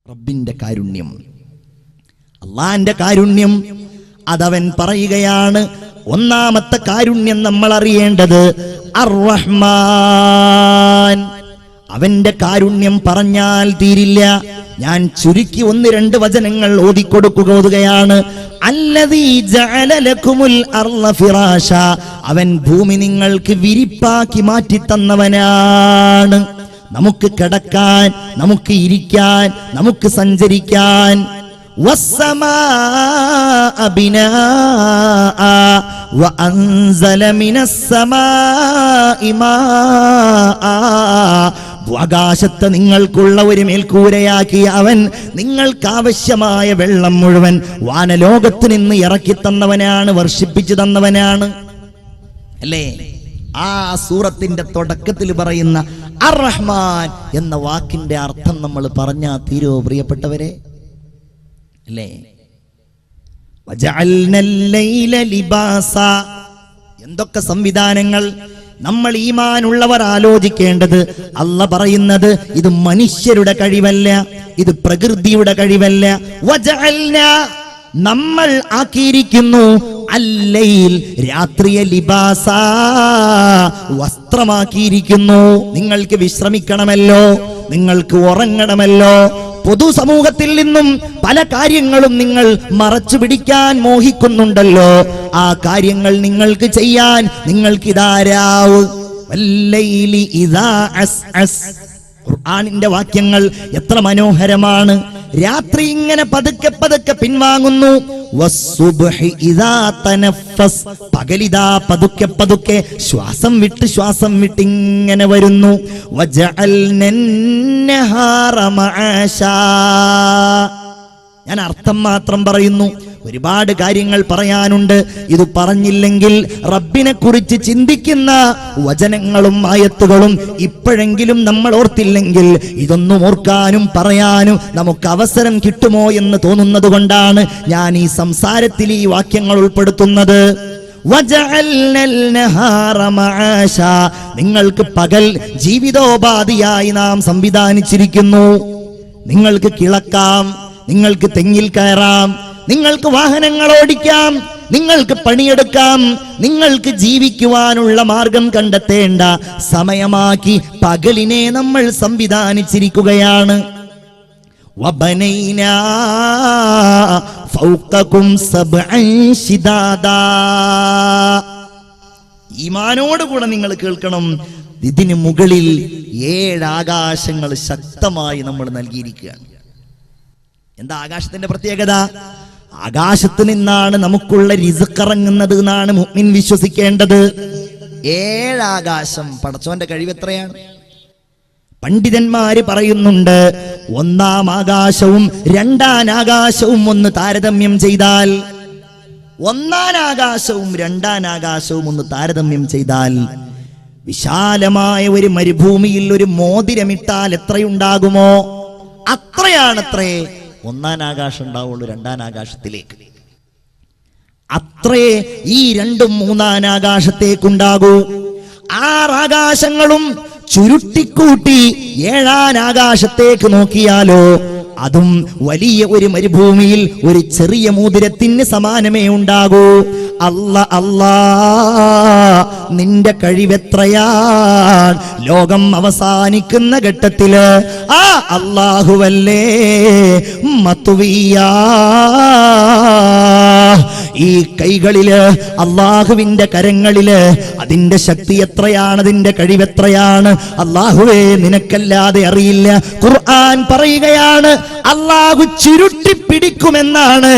റബ്ബിന്റെ കാരുണ്യം, അള്ളാന്റെ കാരുണ്യം അതവൻ പറയുകയാണ്. ഒന്നാമത്തെ കാരുണ്യം നമ്മൾ അറിയേണ്ടത് അർ-റഹ്മാൻ. അവന്റെ കാരുണ്യം പറഞ്ഞാൽ തീരില്ല. ഞാൻ ചുരുക്കി 1-2 വചനങ്ങൾ ഓതിക്കുകയാണ്. അല്ലദീ ജഅല ലക്കുമുൽ അർള ഫിറാശ. അവൻ ഭൂമി നിങ്ങൾക്ക് വിരിപ്പാക്കി മാറ്റി തന്നവനാണ്. നമുക്ക് കിടക്കാൻ, നമുക്ക് ഇരിക്കാൻ, നമുക്ക് സഞ്ചരിക്കാൻ. വസ്സമാഅ ബിനാഅ വഅൻസല മിനസ്സമാഇ മാഅ. ആകാശത്ത് നിങ്ങൾക്കുള്ള ഒരു മേൽക്കൂരയാക്കി അവൻ നിങ്ങൾക്കാവശ്യമായ വെള്ളം മുഴുവൻ വാനലോകത്ത് നിന്ന് ഇറക്കി തന്നവനാണ്, വർഷിപ്പിച്ചു തന്നവനാണ്. അല്ലേ? ആ സൂറത്തിന്റെ തുടക്കത്തിൽ പറയുന്ന അർ-റഹ്മാൻ എന്ന വാക്കിന്റെ അർത്ഥം നമ്മൾ പറഞ്ഞാ തീരോ പ്രിയപ്പെട്ടവരെ? അല്ലേ? വജഅൽനൽ ലൈല ലിബാസ. എന്തൊക്കെ സംവിധാനങ്ങൾ! നമ്മൾ ഈമാനുള്ളവർ ആലോചിക്കേണ്ടത്, അല്ലാഹ് പറയുന്നത് ഇത് മനുഷ്യരുടെ കഴിവല്ല, ഇത് പ്രകൃതിയുടെ കഴിവല്ല. വജഅൽന, നമ്മൾ ആക്കിയിരിക്കുന്നു, അല്ലൈൽ, രാത്രിയെ, ലിബാസ, വസ്ത്രമാക്കിയിരിക്കുന്നു. നിങ്ങൾക്ക് വിശ്രമിക്കണമല്ലോ, നിങ്ങൾക്ക് ഉറങ്ങണമല്ലോ. പൊതുസമൂഹത്തിൽ നിന്നും പല കാര്യങ്ങളും നിങ്ങൾ മറച്ചു പിടിക്കാൻ മോഹിക്കുന്നുണ്ടല്ലോ. ആ കാര്യങ്ങൾ നിങ്ങൾക്ക് ചെയ്യാൻ നിങ്ങൾക്ക് ഇതാരാവ്. വല്ലൈലി ഇദാ അസ്അസ്. ഖുർആനിന്റെ വാക്യങ്ങൾ എത്ര മനോഹരമാണ്! രാത്രി ഇങ്ങനെ പതുക്കെ പതുക്കെ പിൻവാങ്ങുന്നു. വസ്സുബ്ഹി ഇദാ തനഫസ്. പകലിതാ പതുക്കെ പതുക്കെ ശ്വാസം വിട്ട് ഇങ്ങനെ വരുന്നു. വജഅൽനൻ നഹാറ മആശാ. ഞാൻ അർത്ഥം മാത്രം പറയുന്നു, ഒരുപാട് കാര്യങ്ങൾ പറയാനുണ്ട്. ഇത് പറഞ്ഞില്ലെങ്കിൽ റബ്ബിനെ കുറിച്ച് ചിന്തിക്കുന്ന വചനങ്ങളും ആയത്തുകളും ഇപ്പോഴെങ്കിലും നമ്മൾ ഓർത്തില്ലെങ്കിൽ ഇതൊന്നും ഓർക്കാനും പറയാനും നമുക്ക് അവസരം കിട്ടുമോ എന്ന് തോന്നുന്നത് കൊണ്ടാണ് ഞാൻ ഈ സംസാരത്തിൽ ഈ വാക്യങ്ങൾ ഉൾപ്പെടുത്തുന്നത്. വജഅൽനൽ നഹാറ മആശാ. നിങ്ങൾക്ക് പകൽ ജീവിതോപാധിയായി നാം സംവിധാനിച്ചിരിക്കുന്നു. നിങ്ങൾക്ക് കിളക്കാം, നിങ്ങൾക്ക് തെങ്ങിൽ കയറാം, നിങ്ങൾക്ക് വാഹനങ്ങൾ ഓടിക്കാം, നിങ്ങൾക്ക് പണിയെടുക്കാം. നിങ്ങൾക്ക് ജീവിക്കുവാനുള്ള മാർഗം കണ്ടെത്തേണ്ട സമയമാക്കി പകലിനെ നമ്മൾ സംവിധാനിച്ചിരിക്കുകയാണ്. വബനൈനാ ഫൗഖകും സബ്അൻ ശിദാദാ. ഈമാനോടുകൂടെ നിങ്ങൾ കേൾക്കണം, ഇതിന് മുകളിൽ 7 ആകാശങ്ങൾ ശക്തമായി നമ്മൾ നൽകിയിരിക്കുകയാണ്. എന്താ ആകാശത്തിന്റെ പ്രത്യേകത? ആകാശത്ത് നിന്നാണ് നമുക്കുള്ള റിസ്ക് ഇറങ്ങുന്നത് എന്നാണ് മുഅ്മിൻ വിശ്വസിക്കേണ്ടത്. 7 ആകാശം. പടച്ചോന്റെ കഴിവ് എത്രയാണ്! പണ്ഡിതന്മാര് പറയുന്നുണ്ട്, 1-ാം ആകാശവും 2-ാം ആകാശവും ഒന്ന് താരതമ്യം ചെയ്താൽ, 1-ാം ആകാശവും 2-ാം ആകാശവും ഒന്ന് താരതമ്യം ചെയ്താൽ, വിശാലമായ ഒരു മരുഭൂമിയിൽ ഒരു മോതിരമിട്ടാൽ എത്രയുണ്ടാകുമോ അത്രയാണത്രേ 1-ാം ആകാശം ഉണ്ടാവുള്ളൂ 2-ാം ആകാശത്തിലേക്ക്. അത്രേ ഈ 2ഉം 3-ാം ആകാശത്തേക്കുണ്ടാകൂ. 6 ആകാശങ്ങളും ചുരുട്ടിക്കൂട്ടി 7-ാം ആകാശത്തേക്ക് നോക്കിയാലോ അതും വലിയ ഒരു മരുഭൂമിയിൽ ഒരു ചെറിയ മോതിരത്തിന് സമാനമേ ഉണ്ടാകൂ. അല്ലാ, നിന്റെ കഴിവെത്രയാണ്! ലോകം അവസാനിക്കുന്ന ഘട്ടത്തില് ആ അല്ലാഹുവല്ലേ മത്വിയാ. ഈ കൈകളില്, അല്ലാഹുവിന്റെ കരങ്ങളില് അതിന്റെ ശക്തി എത്രയാണ്, അതിന്റെ കഴിവെത്രയാണ് അല്ലാഹുവേ നിനക്കല്ലാതെ അറിയില്ല. ഖുർആൻ പറയുകയാണ്, അല്ലാഹു ചുരുട്ടിപ്പിടിക്കുമെന്നാണ്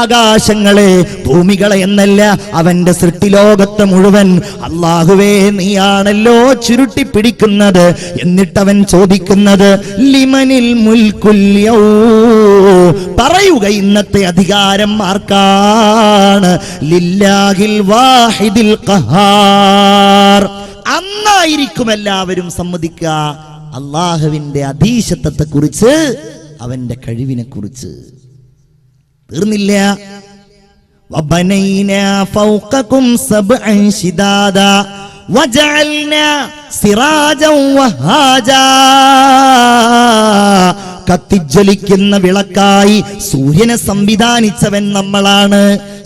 ആകാശങ്ങളെ, ഭൂമികളെ എന്നല്ല, അവന്റെ സൃഷ്ടിലോകത്തെ മുഴുവൻ അല്ലാഹുവേ നീയാണല്ലോ ചുരുട്ടിപ്പിടിക്കുന്നത്. എന്നിട്ടവൻ ചോദിക്കുന്നത് ലിമനിൽ മുൽക്കുൽ യൗം. പറയുക, ഇന്നത്തെ അധികാരം ആർക്കാണ്? ലില്ലാഹിൽ വാഹിദിൽ ഖഹാർ. അന്നായിരിക്കും എല്ലാവരും സമ്മതിക്കുക അല്ലാഹുവിന്റെ അധീശത്വത്തെ കുറിച്ച്, അവന്റെ കഴിവിനെ കുറിച്ച്. തീർന്നില്ല. വബനൈനാ ഫൗഖകും സബ്അൻ ശിദാദാ വജഅൽനാ സിറാജൻ വഹാജാ. കത്തിജ്വലിക്കുന്ന വിളക്കായി സൂര്യനെ സംവിധാനിച്ചവൻ നമ്മളാണ്.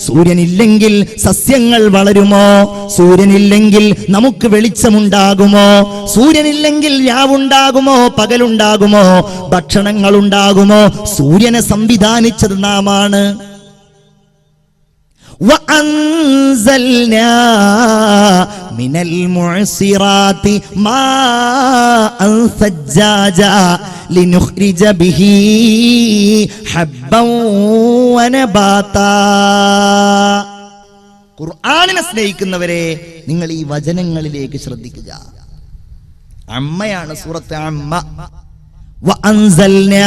സൂര്യനില്ലെങ്കിൽ സസ്യങ്ങൾ വളരുമോ? സൂര്യനില്ലെങ്കിൽ നമുക്ക് വെളിച്ചമുണ്ടാകുമോ? സൂര്യനില്ലെങ്കിൽ രാവുണ്ടാകുമോ? പകലുണ്ടാകുമോ? ഭക്ഷണങ്ങൾ ഉണ്ടാകുമോ? സൂര്യനെ സംവിധാനിച്ചത് നാമാണ്. وأنزلنا من المعصرات ماء ثجاجا لنخرج به حبا ونباتا. ഖുർആനിനെ സ്നേഹിക്കുന്നവരെ, നിങ്ങൾ ഈ വചനങ്ങളിലേക്ക് ശ്രദ്ധിക്കുക. അമ്മയാണ് സൂറത്ത് അമ്മ. വഅൻസൽനാ,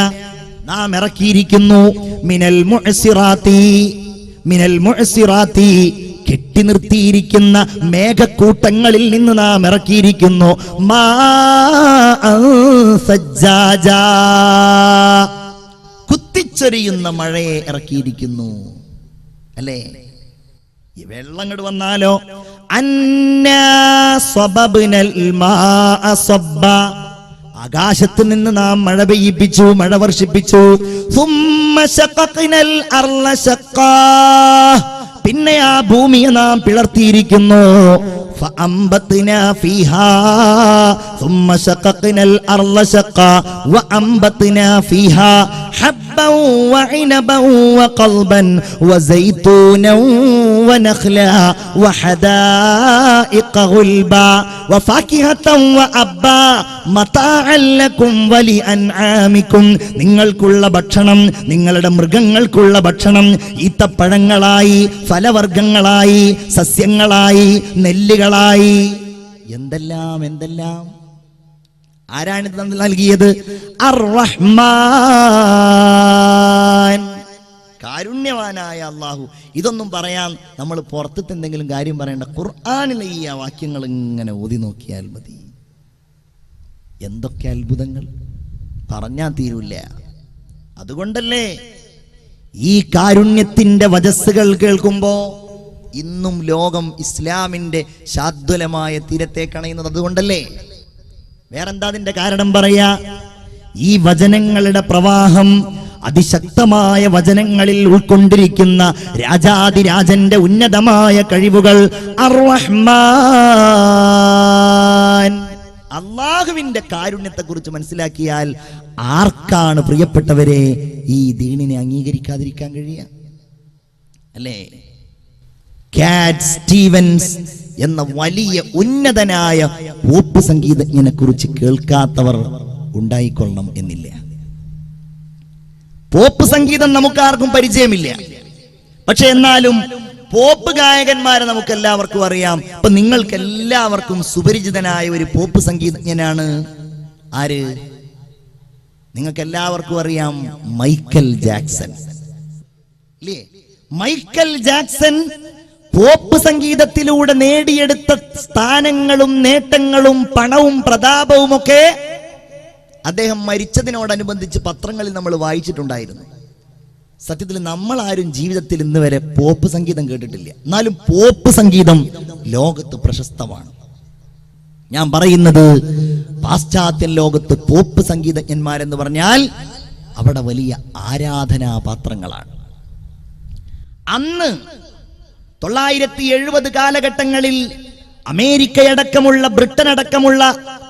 നാം ഇറക്കിയിരിക്കുന്നു. മിനൽ മുഅ്സിറാത്തി, മിനൽ മുഅ്സിറാത്തി, കെട്ടി നിർത്തിയിരിക്കുന്ന മേഘക്കൂട്ടങ്ങളിൽ നിന്ന് നാം ഇറക്കിയിരിക്കുന്നു. മാഅൻ സജ്ജാജാ, കുത്തിച്ചൊരിയുന്ന മഴയെ ഇറക്കിയിരിക്കുന്നു. അല്ലേ? ഈ വെള്ളം ഇങ്ങോട്ട് വന്നാലോ, അന്നാ സ്വബബ്നൽ മാഅ സ്വബ്ബ, ആകാശത്ത് നിന്ന് നാം മഴ പെയ്യിപ്പിച്ചു, മഴ വർഷിപ്പിച്ചു. സുമ്മ ശഖഖ്നൽ അർള ശഖ്ഖാ, പിന്നെ ആ ഭൂമിയെ നാം പിളർത്തിയിരിക്കുന്നു. ഫഅംബത്നാ ഫീഹാ സുമ്മ ശഖഖ്നൽ അർള ശഖ്ഖാ വഅംബത്നാ ഫീഹാ حبا وعنبا وقلبا وزيتونا ونخلا وحدائق غلبا وفاكهة وأبا متاعا لكم ولأنعامكم. നിങ്ങൾക്കുള്ള ഭക്ഷണം, നിങ്ങളുടെ മൃഗങ്ങൾക്കുള്ള ഭക്ഷണം ഈത്തപ്പഴങ്ങളായി, ഫലവർഗ്ഗങ്ങളായി, സസ്യങ്ങളായി, നെല്ലുകളായി, എന്തെല്ലാം എന്തെല്ലാം. ആരാണിത് നൽകിയത്? അർ-റഹ്മാൻ, കാരുണ്യവാനായ അല്ലാഹു. ഇതൊന്നും പറയാൻ നമ്മൾ പുറത്തത്തെ എന്തെങ്കിലും കാര്യം പറയേണ്ട. ഖുർആനിലെ ഈ വാക്യങ്ങൾ ഇങ്ങനെ ഓതി നോക്കിയാൽ മതി. എന്തൊക്കെ അത്ഭുതങ്ങൾ, പറഞ്ഞാൽ തീരൂല്ല. അതുകൊണ്ടല്ലേ ഈ കാരുണ്യത്തിന്റെ വജസ്സുകൾ കേൾക്കുമ്പോ ഇന്നും ലോകം ഇസ്ലാമിന്റെ ശാദ്വലമായ തീരത്തേക്കണയുന്നത്. അതുകൊണ്ടല്ലേ. വേറെന്താ അതിന്റെ കാരണം പറയാ? ഈ വചനങ്ങളുടെ പ്രവാഹം, അതിശക്തമായ വചനങ്ങളിൽ ഉൾക്കൊണ്ടിരിക്കുന്ന രാജാതിരാജന്റെ ഉന്നതമായ കഴിവുകൾ. അർ-റഹ്മാൻ, അല്ലാഹുവിന്റെ കാരുണ്യത്തെ കുറിച്ച് മനസ്സിലാക്കിയാൽ ആർക്കാണ് പ്രിയപ്പെട്ടവരെ ഈ ദീനിനെ അംഗീകരിക്കാതിരിക്കാൻ കഴിയുക? അല്ലേ? കാറ്റ് സ്റ്റീവൻസ് എന്ന വലിയ ഉന്നതനായ പോപ്പ് സംഗീതജ്ഞനെ കുറിച്ച് കേൾക്കാത്തവർ ഉണ്ടായിക്കൊള്ളണം എന്നില്ല. പോപ്പ് സംഗീതം നമുക്കാർക്കും പരിചയമില്ല. പക്ഷെ എന്നാലും പോപ്പ് ഗായകന്മാരെ നമുക്ക് എല്ലാവർക്കും അറിയാം. അപ്പൊ നിങ്ങൾക്ക് എല്ലാവർക്കും സുപരിചിതനായ ഒരു പോപ്പ് സംഗീതജ്ഞനാണ് ആര്? നിങ്ങൾക്ക് എല്ലാവർക്കും അറിയാം, മൈക്കൽ ജാക്സൺ. ഇല്ലേ? മൈക്കൽ ജാക്സൺ പോപ്പ് സംഗീതത്തിലൂടെ നേടിയെടുത്ത സ്ഥാനങ്ങളും നേട്ടങ്ങളും പണവും പ്രതാപവും ഒക്കെ അദ്ദേഹം മരിച്ചതിനോടനുബന്ധിച്ച് പത്രങ്ങളിൽ നമ്മൾ വായിച്ചിട്ടുണ്ടായിരുന്നു. സത്യത്തിൽ നമ്മൾ ആരും ജീവിതത്തിൽ ഇന്ന് വരെ പോപ്പ് സംഗീതം കേട്ടിട്ടില്ല. എന്നാലും പോപ്പ് സംഗീതം ലോകത്ത് പ്രശസ്തമാണ്. ഞാൻ പറയുന്നത് പാശ്ചാത്യ ലോകത്ത് പോപ്പ് സംഗീതജ്ഞന്മാരെന്ന് പറഞ്ഞാൽ അവിടെ വലിയ ആരാധനാപാത്രങ്ങളാണ്. അന്ന് 970 കാലഘട്ടങ്ങളിൽ അമേരിക്കയടക്കമുള്ള, ബ്രിട്ടൻ അടക്കമുള്ള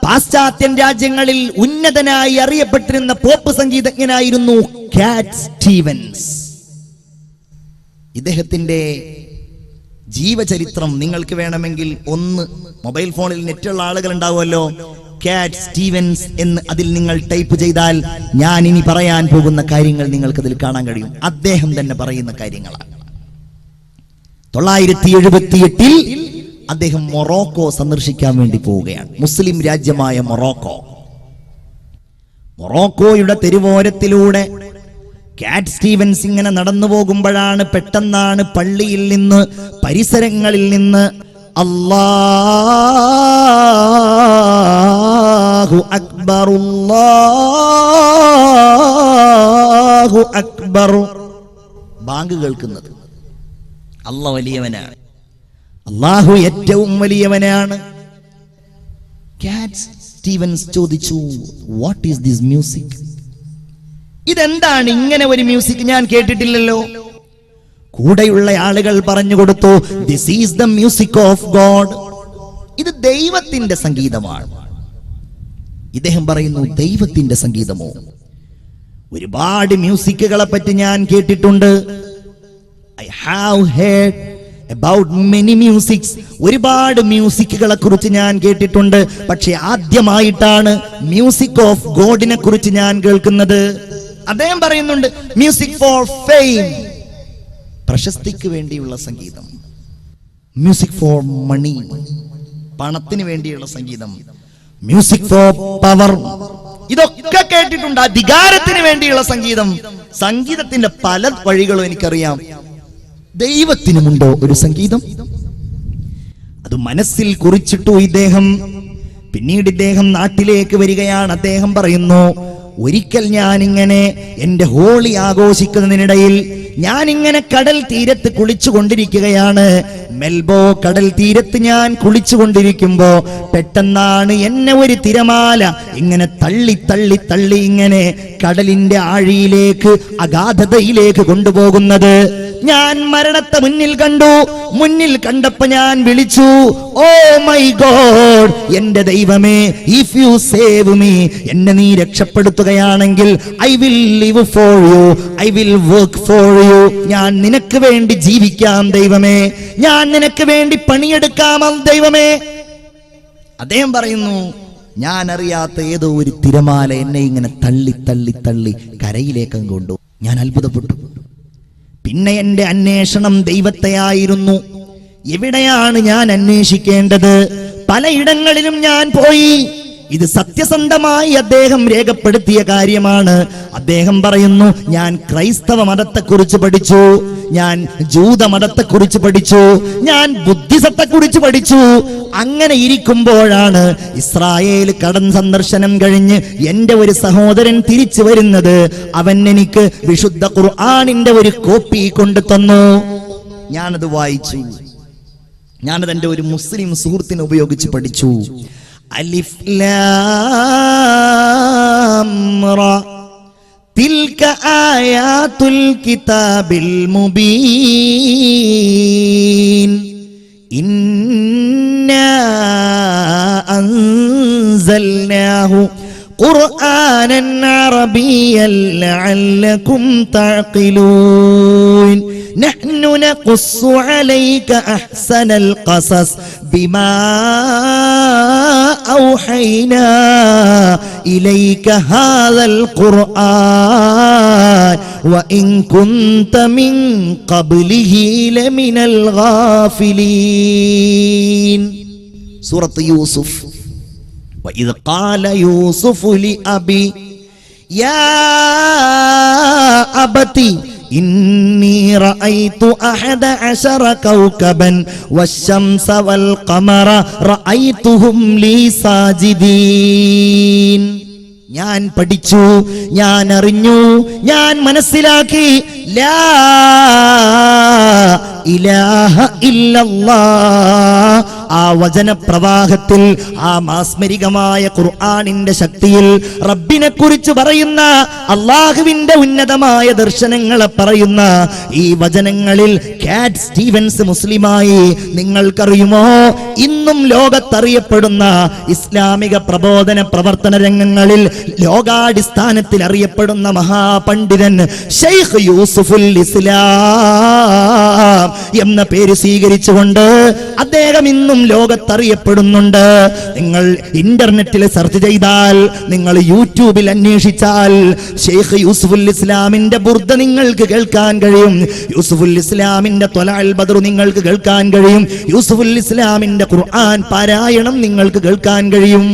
പാശ്ചാത്യൻ രാജ്യങ്ങളിൽ ഉന്നതനായി അറിയപ്പെട്ടിരുന്ന പോപ്പ് സംഗീതജ്ഞനായിരുന്നു കാറ്റ് സ്റ്റീവൻസ്. ഇദ്ദേഹത്തിന്റെ ജീവചരിത്രം നിങ്ങൾക്ക് വേണമെങ്കിൽ ഒന്ന് മൊബൈൽ ഫോണിൽ നെറ്റുള്ള ആളുകൾ ഉണ്ടാവുമല്ലോ, കാറ്റ് സ്റ്റീവൻസ് എന്ന് അതിൽ നിങ്ങൾ ടൈപ്പ് ചെയ്താൽ ഞാൻ ഇനി പറയാൻ പോകുന്ന കാര്യങ്ങൾ നിങ്ങൾക്കതിൽ കാണാൻ കഴിയും. അദ്ദേഹം തന്നെ പറയുന്ന കാര്യങ്ങളാണ്. 978 അദ്ദേഹം മൊറോക്കോ സന്ദർശിക്കാൻ വേണ്ടി പോവുകയാണ്. മുസ്ലിം രാജ്യമായ മൊറോക്കോ. മൊറോക്കോയുടെ തെരുവോരത്തിലൂടെ കാറ്റ് സ്റ്റീവൻസ് ഇങ്ങനെ നടന്നു പോകുമ്പോഴാണ് പെട്ടെന്നാണ് പള്ളിയിൽ നിന്ന്, പരിസരങ്ങളിൽ നിന്ന് അല്ലാഹു അക്ബർ അല്ലാഹു അക്ബർ ബാങ്ക് കേൾക്കുന്നത്. അല്ലാഹു വലിയവനാണ്, അല്ലാഹു ഏറ്റവും വലിയവനാണ്. കാറ്റ് സ്റ്റീവൻസ് ചോദിച്ചു, വാട്ട് ഈസ് ദിസ് മ്യൂസിക്? ഇതെന്താണ് ഇങ്ങനെ ഒരു മ്യൂസിക്, ഞാൻ കേട്ടിട്ടില്ലല്ലോ. കൂടെയുള്ള ആളുകൾ പറഞ്ഞു കൊടുത്തു, this is the music of God, ഇത് ദൈവത്തിന്റെ സംഗീതമാണ്. ഇദ്ദേഹം പറയുന്നു, ദൈവത്തിന്റെ സംഗീതമോ? ഒരുപാട് മ്യൂസിക്കുകളെ പറ്റി ഞാൻ കേട്ടിട്ടുണ്ട്. I have heard about many musics, ഒരുപാട് മ്യൂസിക്കുകളെ കുറിച്ച് ഞാൻ കേട്ടിട്ടുണ്ട്. പക്ഷെ ആദ്യമായിട്ടാണ് മ്യൂസിക് ഓഫ് ഗോഡിനെ കുറിച്ച് ഞാൻ കേൾക്കുന്നത്. അദ്ദേഹം പറയുന്നുണ്ട്, മ്യൂസിക് ഫോർ ഫെയിം, പ്രശസ്തിക്ക് വേണ്ടിയുള്ള സംഗീതം. മ്യൂസിക് ഫോർ മണി, പണത്തിന് വേണ്ടിയുള്ള സംഗീതം. മ്യൂസിക് ഫോർ പവർ, ഇതൊക്കെ കേട്ടിട്ടുണ്ട്. അധികാരത്തിന് വേണ്ടിയുള്ള സംഗീതം. സംഗീതത്തിന്റെ പല വഴികളും എനിക്കറിയാം. ദൈവത്തിനുമുണ്ടോ ഒരു സംഗീതം? അത് മനസ്സിൽ കുറിച്ചിട്ടു ഇദ്ദേഹം. പിന്നീട് ഇദ്ദേഹം നാട്ടിലേക്ക് വരികയാണ്. അദ്ദേഹം പറയുന്നു, ഒരിക്കൽ ഞാനിങ്ങനെ എന്റെ ഹോളി ആഘോഷിക്കുന്നതിനിടയിൽ ഞാനിങ്ങനെ കടൽ തീരത്ത് കുളിച്ചുകൊണ്ടിരിക്കുകയാണ്. മെൽബോ കടൽ തീരത്ത് ഞാൻ കുളിച്ചുകൊണ്ടിരിക്കുമ്പോ പെട്ടെന്നാണ് എന്നെ ഒരു തിരമാല ഇങ്ങനെ തള്ളി തള്ളി തള്ളി ഇങ്ങനെ കടലിന്റെ ആഴിയിലേക്ക്, അഗാധതയിലേക്ക് കൊണ്ടുപോകുന്നത്. ഞാൻ മരണത്തെ മുന്നിൽ കണ്ടു. മുന്നിൽ കണ്ടപ്പോ ഞാൻ വിളിച്ചു, ഓ മൈ ഗോഡ്, എന്റെ ദൈവമേ, ഇഫ് യു സേവ് മീ, എന്നെ നീ രക്ഷപ്പെടുത്തുകയാണെങ്കിൽ I will live for you, I will work for you, ഞാൻ നിനക്ക് വേണ്ടി ജീവിക്കാം ദൈവമേ, ഞാൻ നിനക്ക് വേണ്ടി പണിയെടുക്കാം ദൈവമേ. അദ്ദേഹം പറയുന്നു, ഞാൻ അറിയാത്ത ഏതോ ഒരു തിരമാല എന്നെ ഇങ്ങനെ തള്ളി തള്ളി തള്ളി കരയിലേക്ക് കൊണ്ടു. ഞാൻ അത്ഭുതപ്പെട്ടു. പിന്നെ എന്റെ അന്വേഷണം ദൈവത്തെയായിരുന്നു. എവിടെയാണ് ഞാൻ അന്വേഷിക്കേണ്ടത്? പലയിടങ്ങളിലും ഞാൻ പോയി. ഇത് സത്യസന്ധമായി അദ്ദേഹം രേഖപ്പെടുത്തിയ കാര്യമാണ്. അദ്ദേഹം പറയുന്നു, ഞാൻ ക്രൈസ്തവ മതത്തെക്കുറിച്ച് പഠിച്ചു, ഞാൻ ജൂത മതത്തെക്കുറിച്ച് പഠിച്ചു, ഞാൻ ബുദ്ധിസത്തെക്കുറിച്ച് പഠിച്ചു. അങ്ങനെ ഇരിക്കുമ്പോഴാണ് ഇസ്രായേൽ കടൽ സന്ദർശനം കഴിഞ്ഞ് എന്റെ ഒരു സഹോദരൻ തിരിച്ചു വരുന്നത്. അവൻ എനിക്ക് വിശുദ്ധ ഖുർആനിന്റെ ഒരു കോപ്പി കൊണ്ടു തന്നു. ഞാനത് വായിച്ചു. ഞാനത് എന്റെ ഒരു മുസ്ലിം സുഹൃത്തിനെ ഉപയോഗിച്ച് പഠിച്ചു. അലിഫ് ലാം റാ തിൽക ആയാതുൽ കിതാബിൽ മുബീൻ ഇന്നാ അൻസൽനാഹു ഖുർആനൻ അറബിയ്യൻ ലഅല്ലകും തഅഖിലൂൻ നഹ്നു നഖുസ്സു അലൈക അഹ്സനൽ ഖസസ് ബിമാ ഔഹൈനാ ഇലൈക ഹാദൽ ഖുർആൻ വഇൻ കുൻത മിൻ ഖബ്ലിഹി ലമിനൽ ഗാഫിലീൻ. സൂറത്ത് യൂസുഫ്. وإذ قال يوسف لأبي يا أبتي إني رأيت 11 كوكبا والشمس والقمر رأيتهم لي ساجدين. ഞാൻ പഠിച്ചു, ഞാൻ അറിഞ്ഞു, ഞാൻ മനസ്സിലാക്കി. ലാ ഇലാഹ ഇല്ലല്ലാഹ്. ആ വചനപ്രവാഹത്തിൽ, ആ മാസ്മരികമായ ഖുർആനിന്റെ ശക്തിയിൽ റബ്ബിനെ കുറിച്ച് പറയുന്ന, അള്ളാഹുവിന്റെ ഉന്നതമായ ദർശനങ്ങളെ പറയുന്ന ഈ വചനങ്ങളിൽ കാറ്റ് സ്റ്റീവൻസ് മുസ്ലിമായി. നിങ്ങൾക്കറിയുമോ, ഇന്നും ലോകത്തറിയപ്പെടുന്ന ഇസ്ലാമിക പ്രബോധന പ്രവർത്തന രംഗങ്ങളിൽ ലോകാടിസ്ഥാനത്തിൽ അറിയപ്പെടുന്ന മഹാപണ്ഡിതൻ ഷെയ്ഖ് യൂസുഫുൽ ഇസ്ലാം എന്ന പേര് സ്വീകരിച്ചുകൊണ്ട് അദ്ദേഹം ഇന്നും ലോകത്തറിയപ്പെടുന്നുണ്ട്. നിങ്ങൾ ഇന്റർനെറ്റിൽ സെർച്ച് ചെയ്താൽ, നിങ്ങൾ യൂട്യൂബിൽ അന്വേഷിച്ചാൽ ഷെയ്ഖ് യൂസുഫുൽ ഇസ്ലാമിന്റെ ബുർദ നിങ്ങൾക്ക് കേൾക്കാൻ കഴിയും. യൂസുഫുൽ ഇസ്ലാമിന്റെ ത്വലഅൽ ബദ്ർ നിങ്ങൾക്ക് കേൾക്കാൻ കഴിയും. യൂസുഫുൽ ഇസ്ലാമിന്റെ ഖുർആൻ പാരായണം നിങ്ങൾക്ക് കേൾക്കാൻ കഴിയും.